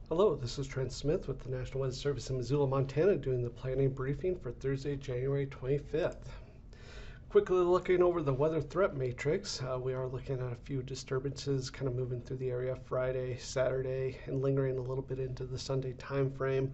Hello, this is Trent Smith with the National Weather Service in Missoula, Montana, doing the planning briefing for Thursday, January 25th. Quickly looking over the weather threat matrix, we are looking at a few disturbances kind of moving through the area Friday, Saturday, and lingering a little bit into the Sunday time frame.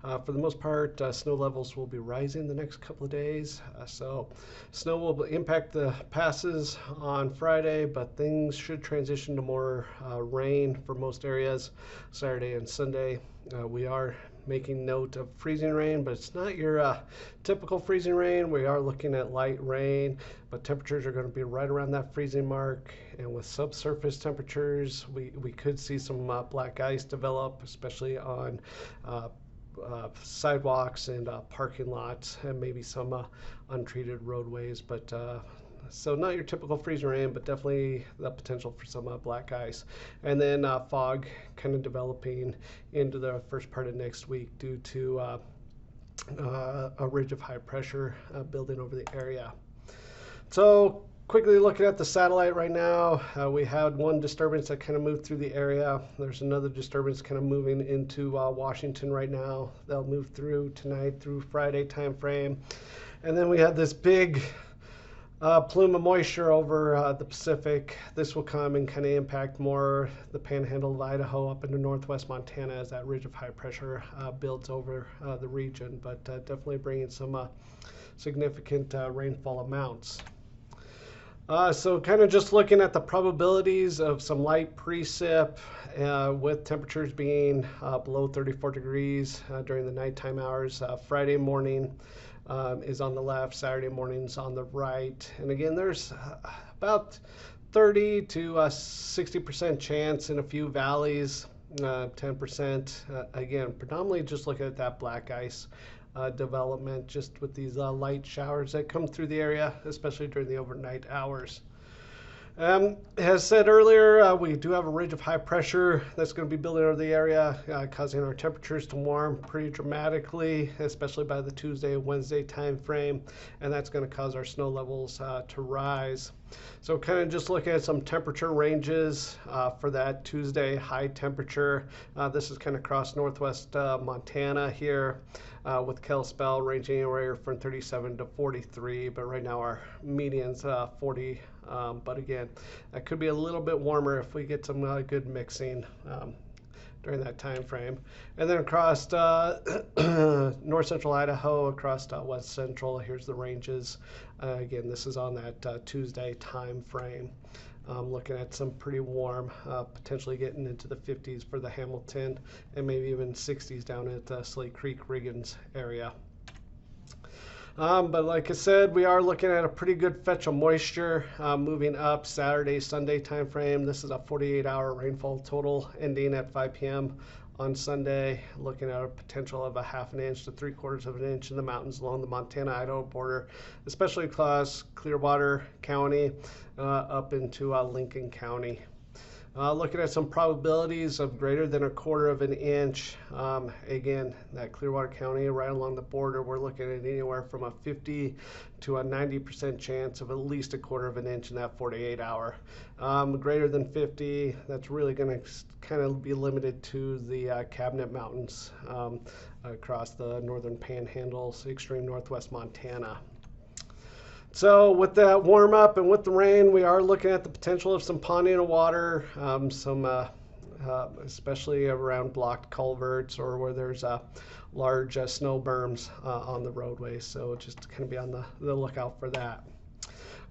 For the most part, snow levels will be rising the next couple of days. So snow will impact the passes on Friday, but things should transition to more rain for most areas Saturday and Sunday. We are making note of freezing rain, but it's not your typical freezing rain. We are looking at light rain, but temperatures are going to be right around that freezing mark. And with subsurface temperatures, we could see some black ice develop, especially on sidewalks and parking lots, and maybe some untreated roadways. But so not your typical freezing rain, but definitely the potential for some black ice. And then fog kind of developing into the first part of next week due to a ridge of high pressure building over the area. So quickly looking at the satellite right now, we had one disturbance that kind of moved through the area. There's another disturbance kind of moving into Washington right now. They'll move through tonight through Friday time frame. And then we had this big plume of moisture over the Pacific. This will come and kind of impact more the panhandle of Idaho up into northwest Montana as that ridge of high pressure builds over the region, but definitely bringing some significant rainfall amounts. So kind of just looking at the probabilities of some light precip with temperatures being below 34 degrees during the nighttime hours. Friday morning is on the left, Saturday morning's on the right. And again, there's about 30 to 60% chance in a few valleys, 10%. Again, predominantly just looking at that black ice development, just with these light showers that come through the area, especially during the overnight hours. As said earlier, we do have a ridge of high pressure that's going to be building over the area, causing our temperatures to warm pretty dramatically, especially by the Tuesday and Wednesday time frame, and that's going to cause our snow levels to rise. So kind of just looking at some temperature ranges for that Tuesday high temperature. This is kind of across northwest Montana here, with Kalispell ranging anywhere from 37 to 43, but right now our median's 40. But again, that could be a little bit warmer if we get some good mixing during that time frame. And then across north central Idaho, across west central, here's the ranges. Again, this is on that Tuesday time frame. Looking at some pretty warm, potentially getting into the 50s for the Hamilton, and maybe even 60s down at Slate Creek, Riggins area. But like I said, we are looking at a pretty good fetch of moisture moving up Saturday, Sunday time frame. This is a 48-hour rainfall total ending at 5 p.m. on Sunday. Looking at a potential of a ½ inch to 3/4 of an inch in the mountains along the Montana-Idaho border, especially across Clearwater County up into Lincoln County. Looking at some probabilities of greater than 1/4 of an inch. Again, that Clearwater County right along the border, we're looking at anywhere from a 50 to a 90% chance of at least 1/4 of an inch in that 48-hour. Greater than 50, that's really going to kind of be limited to the Cabinet Mountains across the northern panhandles, extreme northwest Montana. So with that warm up and with the rain, we are looking at the potential of some ponding of water, especially around blocked culverts or where there's large snow berms on the roadways. So just kind of be on the lookout for that.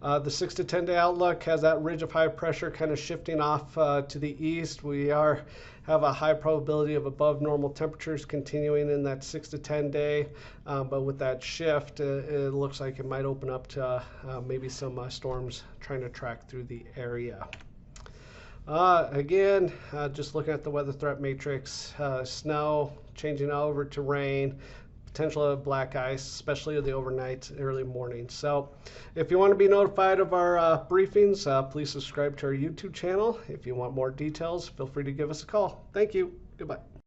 The 6 to 10 day outlook has that ridge of high pressure kind of shifting off to the east. We have a high probability of above normal temperatures continuing in that 6 to 10 day, but with that shift, it looks like it might open up to maybe some storms trying to track through the area. Again, just looking at the weather threat matrix, snow changing over to rain, potential of black ice, especially the overnight, early morning. So if you want to be notified of our briefings, please subscribe to our YouTube channel. If you want more details, feel free to give us a call. Thank you. Goodbye.